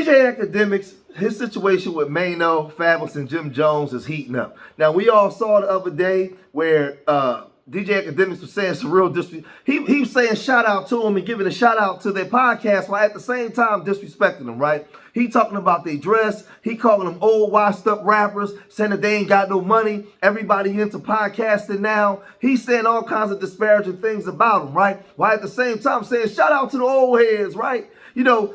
DJ Akademiks, his situation with Maino, Fabulous, and Jim Jones is heating up. Now, we all saw the other day where DJ Akademiks was saying some real disrespect. He was saying shout out to him and giving a shout out to their podcast while at the same time disrespecting them, right? He talking about their dress. He calling them old washed up rappers, saying that they ain't got no money. Everybody into podcasting now. He's saying all kinds of disparaging things about them, right? While at the same time saying shout out to the old heads, right? You know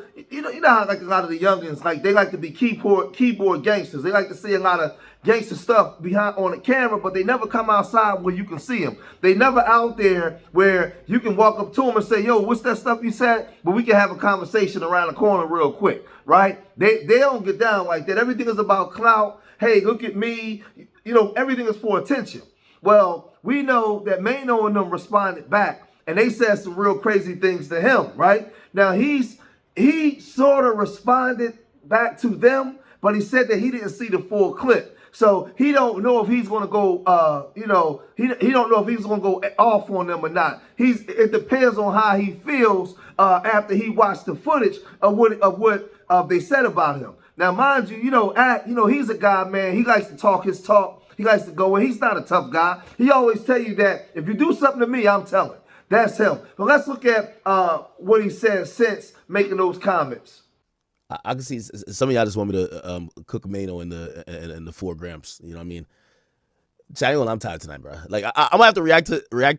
how like a lot of the youngins, like they like to be keyboard gangsters. They like to see a lot of gangster stuff behind on the camera, but they never come outside where you can see them. They never out there where you can walk up to them and say, yo, what's that stuff you said? But we can have a conversation around the corner real quick, right? They don't get down like that. Everything is about clout. Hey, look at me. You know, everything is for attention. Well, we know that Maino and them responded back, and they said some real crazy things to him, right? Now, he sort of responded back to them, but he said that he didn't see the full clip. So he don't know if he's going to go, he don't know if he's going to go off on them or not. It depends on how he feels after he watched the footage of what they said about him. Now, mind you, he's a guy, man. He likes to talk his talk. He likes to go in. He's not a tough guy. He always tell you that if you do something to me, I'm telling. That's him. But let's look at what he said since making those comments. I can see some of y'all just want me to cook Maino in the 4 grams. You know what I mean? I'm tired tonight, bro. Like I'm gonna have to react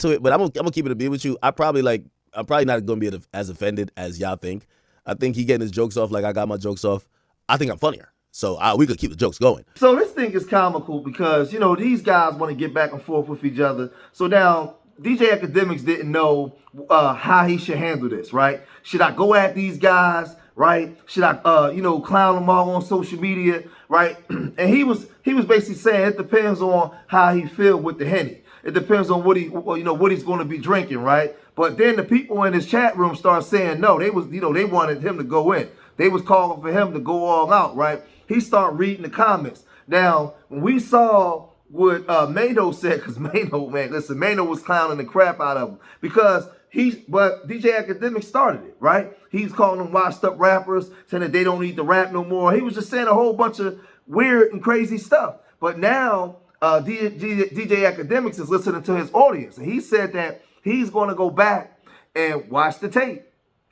to it, but I'm gonna keep it a beat with you. I'm probably not gonna be as offended as y'all think. I think he getting his jokes off like I got my jokes off. I think I'm funnier, so we could keep the jokes going. So this thing is comical because these guys want to get back and forth with each other. So now DJ Akademiks didn't know how he should handle this, right? Should I go at these guys? Right? Should I, clown them all on social media? Right? And he was basically saying it depends on how he feel with the Henny. It depends on what he's going to be drinking, right? But then the people in his chat room start saying no. They wanted him to go in. They was calling for him to go all out, right? He started reading the comments. Now, when we saw what Maino said, because Maino was clowning the crap out of him but DJ Akademiks started it, right? He's calling them washed up rappers, saying that they don't need to rap no more. He was just saying a whole bunch of weird and crazy stuff. But now DJ Akademiks is listening to his audience, and he said that he's going to go back and watch the tape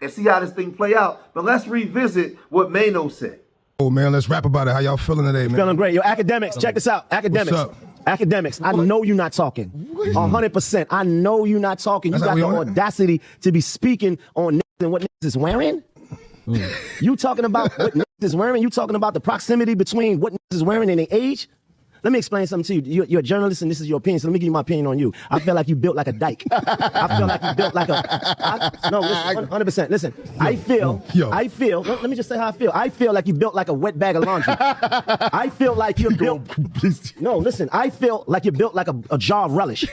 and see how this thing play out. But let's revisit what Maino said. Oh man, let's rap about it. How y'all feeling today, man? Feeling great. Yo, Akademiks, check this out. Akademiks. What's up? Akademiks, I know you're not talking. 100%. I know you're not talking. You got the audacity to be speaking on niggas and what niggas is wearing. You talking about what niggas is wearing? You talking about the proximity between what niggas is wearing and their age? Let me explain something to you. You're a journalist and this is your opinion, so let me give you my opinion on you. I feel like you built like a dyke. I feel like you built like no, listen, 100%. Listen, I feel, let me just say how I feel. I feel like you built like a wet bag of laundry. I feel like you're built, no, listen, I feel like you're built like a jar of relish.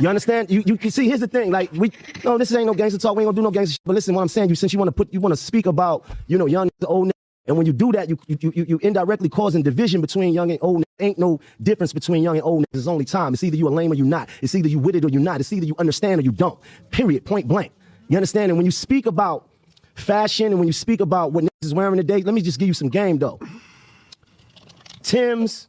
You understand? You can see, here's the thing, like, this ain't no gangster talk, we ain't gonna do no gangster shit, but listen, what I'm saying, since you want to speak about, young, old, and when you do that, you indirectly causing division between young and old. Ain't no difference between young and old. It's only time. It's either you a lame or you not. It's either you with it or you not. It's either you understand or you don't. Period. Point blank. You understand? And when you speak about fashion and when you speak about what niggas is wearing today, let me just give you some game though. Timbs,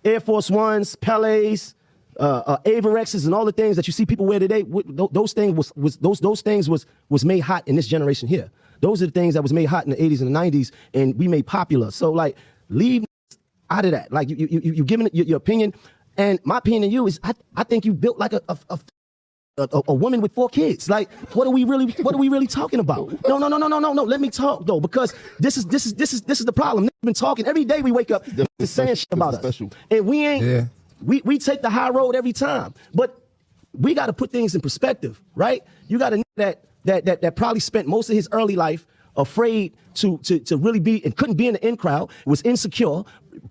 Air Force Ones, Pelés, Averexes, and all the things that you see people wear today. Those things was made hot in this generation here. Those are the things that was made hot in the 80s and the 90s, and we made popular. So, like, leave out of that. Like, you giving it your opinion, and my opinion to you is, I think you built like a woman with 4 kids. Like, what are we really talking about? No. Let me talk though, because this is the problem. They've been talking every day. We wake up saying shit about us, and we ain't. Yeah. We take the high road every time, but we got to put things in perspective, right? You got to know that probably spent most of his early life afraid to really be and couldn't be in the in crowd, was insecure,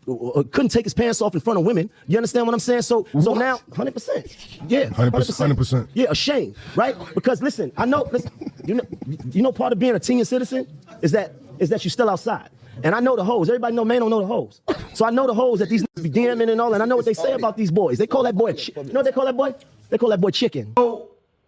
couldn't take his pants off in front of women. You understand what I'm saying? So now, 100%. Yeah, 100%. Yeah, ashamed, right? Because listen, I know, you know part of being a senior citizen is that you're still outside. And I know the hoes. Everybody know Maino know the hoes. So I know the hoes that these niggas be DMing and all, and I know what they say about these boys. They call that boy, you know what they call that boy? They call that boy chicken.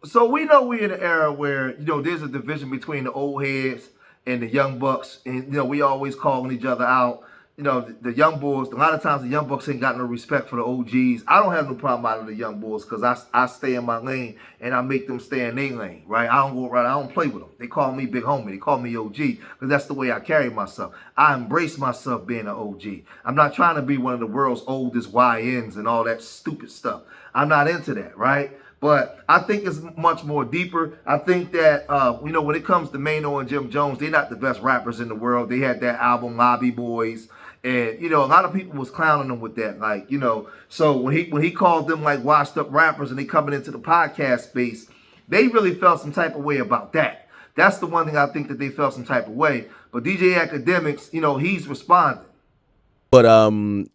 So we know we're in an era where, there's a division between the old heads and the Young Bucks, and we always calling each other out. The young boys, a lot of times the young bucks ain't got no respect for the OGs. I don't have no problem out of the young boys because I stay in my lane and I make them stay in their lane, right? I don't go around, I don't play with them. They call me big homie. They call me OG because that's the way I carry myself. I embrace myself being an OG. I'm not trying to be one of the world's oldest YNs and all that stupid stuff. I'm not into that, right? But I think it's much more deeper. I think that, when it comes to Maino and Jim Jones, they're not the best rappers in the world. They had that album, Lobby Boys. And, a lot of people was clowning them with that. So when he called them like washed up rappers and they coming into the podcast space, they really felt some type of way about that. That's the one thing I think that they felt some type of way. But DJ Akademiks, he's responding. But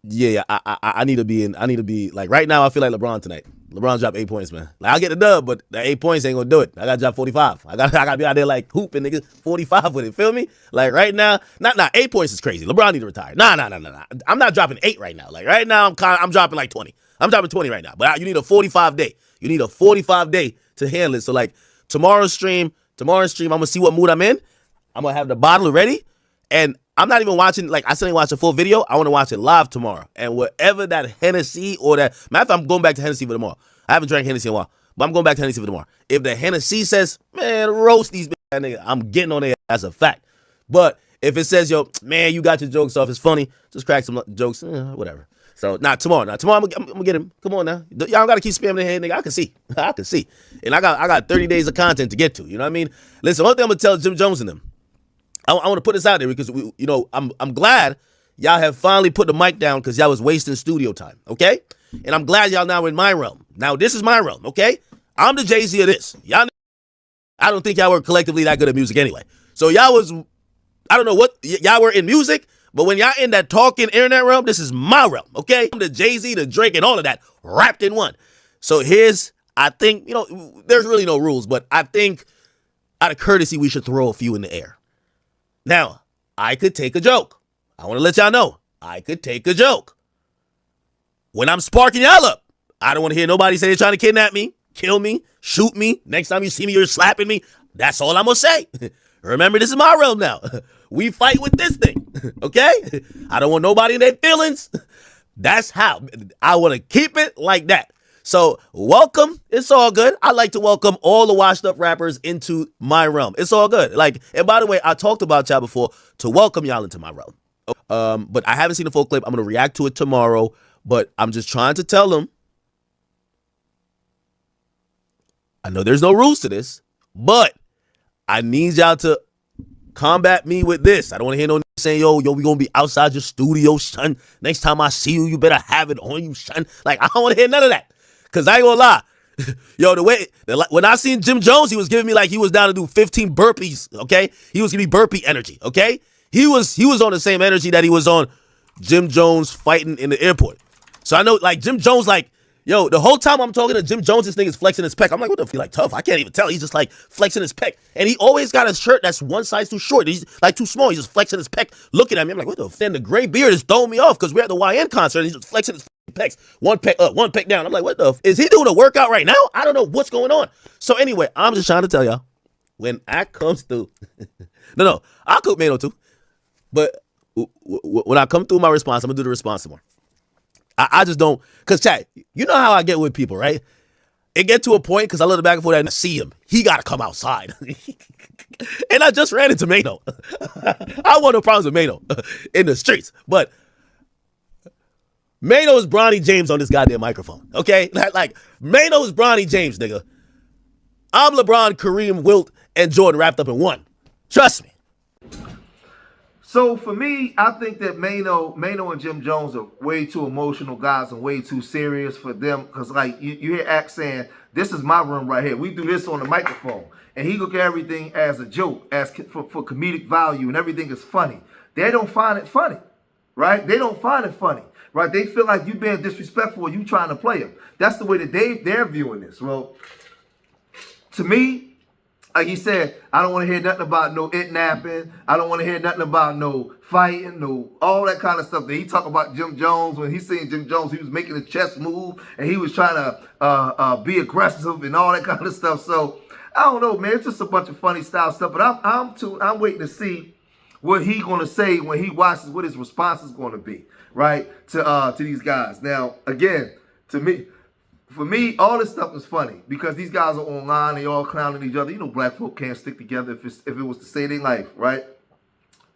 yeah, I need to be like right now. I feel like LeBron tonight. LeBron dropped 8 points, man. Like, I'll get the dub, but the 8 points ain't gonna do it. I gotta drop 45. I gotta be out there like hooping niggas 45 with it. Feel me? Like right now, not 8 points is crazy. LeBron need to retire. Nah. I'm not dropping 8 right now. Like right now, I'm dropping like 20. I'm dropping 20 right now. But you need a 45 day. You need a 45 day to handle it. So like tomorrow's stream, I'm gonna see what mood I'm in. I'm gonna have the bottle ready, and I'm not even watching, like, I still ain't watch a full video. I want to watch it live tomorrow. And whatever that Hennessy or that, matter of fact, I'm going back to Hennessy for tomorrow. I haven't drank Hennessy in a while, but I'm going back to Hennessy for tomorrow. If the Hennessy says, man, roast these niggas, I'm getting on there as a fact. But if it says, yo, man, you got your jokes off, it's funny, just crack some jokes, whatever. So, tomorrow. Tomorrow I'm gonna get him. Come on now. Y'all don't gotta keep spamming the head, nigga. I can see. And I got 30 days of content to get to. You know what I mean? Listen, one thing I'm gonna tell Jim Jones and them. I want to put this out there because I'm glad y'all have finally put the mic down because y'all was wasting studio time, okay? And I'm glad y'all now in my realm. Now this is my realm, okay? I'm the Jay-Z of this. I don't think y'all were collectively that good at music anyway. So y'all was, I don't know what y'all were in music, but when y'all in that talking internet realm, this is my realm, okay? I'm the Jay-Z, the Drake, and all of that wrapped in one. So I think there's really no rules, but I think out of courtesy we should throw a few in the air. Now, I could take a joke. I want to let y'all know. I could take a joke. When I'm sparking y'all up, I don't want to hear nobody say they're trying to kidnap me, kill me, shoot me. Next time you see me, you're slapping me. That's all I'm going to say. Remember, this is my realm now. We fight with this thing, okay? I don't want nobody in their feelings. That's how. I want to keep it like that. So welcome. It's all good. I like to welcome all the washed up rappers into my realm. It's all good. Like, and by the way, I talked about y'all before to welcome y'all into my realm. But I haven't seen the full clip. I'm going to react to it tomorrow, but I'm just trying to tell them. I know there's no rules to this, but I need y'all to combat me with this. I don't want to hear no saying, yo, we going to be outside your studio, son. Next time I see you, you better have it on you, son. Like, I don't want to hear none of that. Because I ain't gonna lie. Yo, when I seen Jim Jones, he was giving me like he was down to do 15 burpees, okay? He was giving me burpee energy, okay? He was on the same energy that he was on Jim Jones fighting in the airport. So I know, like, Jim Jones, like, yo, the whole time I'm talking to Jim Jones, this nigga's flexing his pec. I'm like, what the f***, like, tough? I can't even tell. He's just, like, flexing his pec. And he always got a shirt that's one size too short. He's, like, too small. He's just flexing his pec, looking at me. I'm like, what the f***? And the gray beard is throwing me off because we're at the YN concert and he's just flexing his pecs. One pec up, one pec down. I'm like, what the f***? Is he doing a workout right now? I don't know what's going on. So anyway, I'm just trying to tell y'all, when I comes through, no, I'll cook Maino too. But when I come through my response, I'm going to do the response some more. I just don't, because chat, you know how I get with people, right? It get to a point, because I look back and forth and I see him. He got to come outside. And I just ran into Maino. I want no problems with Maino in the streets. But Maino is Bronny James on this goddamn microphone, okay? Like, Maino is Bronny James, nigga. I'm LeBron, Kareem, Wilt, and Jordan wrapped up in one. Trust me. So for me, I think that Maino and Jim Jones are way too emotional guys and way too serious for them. Because like you hear Act saying, "This is my room right here. We do this on the microphone," and he look at everything as a joke, as for comedic value, and everything is funny. They don't find it funny, right? They don't find it funny, right? They feel like you being disrespectful. You trying to play them. That's the way that they're viewing this. Well, to me, like he said, I don't want to hear nothing about no napping. I don't want to hear nothing about no fighting, no all that kind of stuff. That he talked about Jim Jones. When he seen Jim Jones, he was making a chest move and he was trying to be aggressive and all that kind of stuff. So I don't know, man. It's just a bunch of funny style stuff. But I'm waiting to see what he gonna say when he watches, what his response is gonna be, right? To these guys. Now, again, for me, all this stuff is funny because these guys are online, they all clowning each other. You know, black folk can't stick together if it was to save their life, right?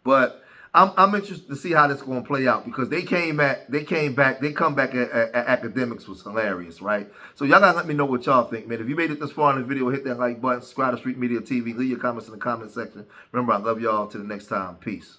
But I'm interested to see how this is going to play out because they come back at Academics was hilarious, right? So y'all gotta let me know what y'all think, man. If you made it this far in the video, hit that like button, subscribe to Street Media TV, leave your comments in the comment section. Remember, I love y'all. Till the next time, peace.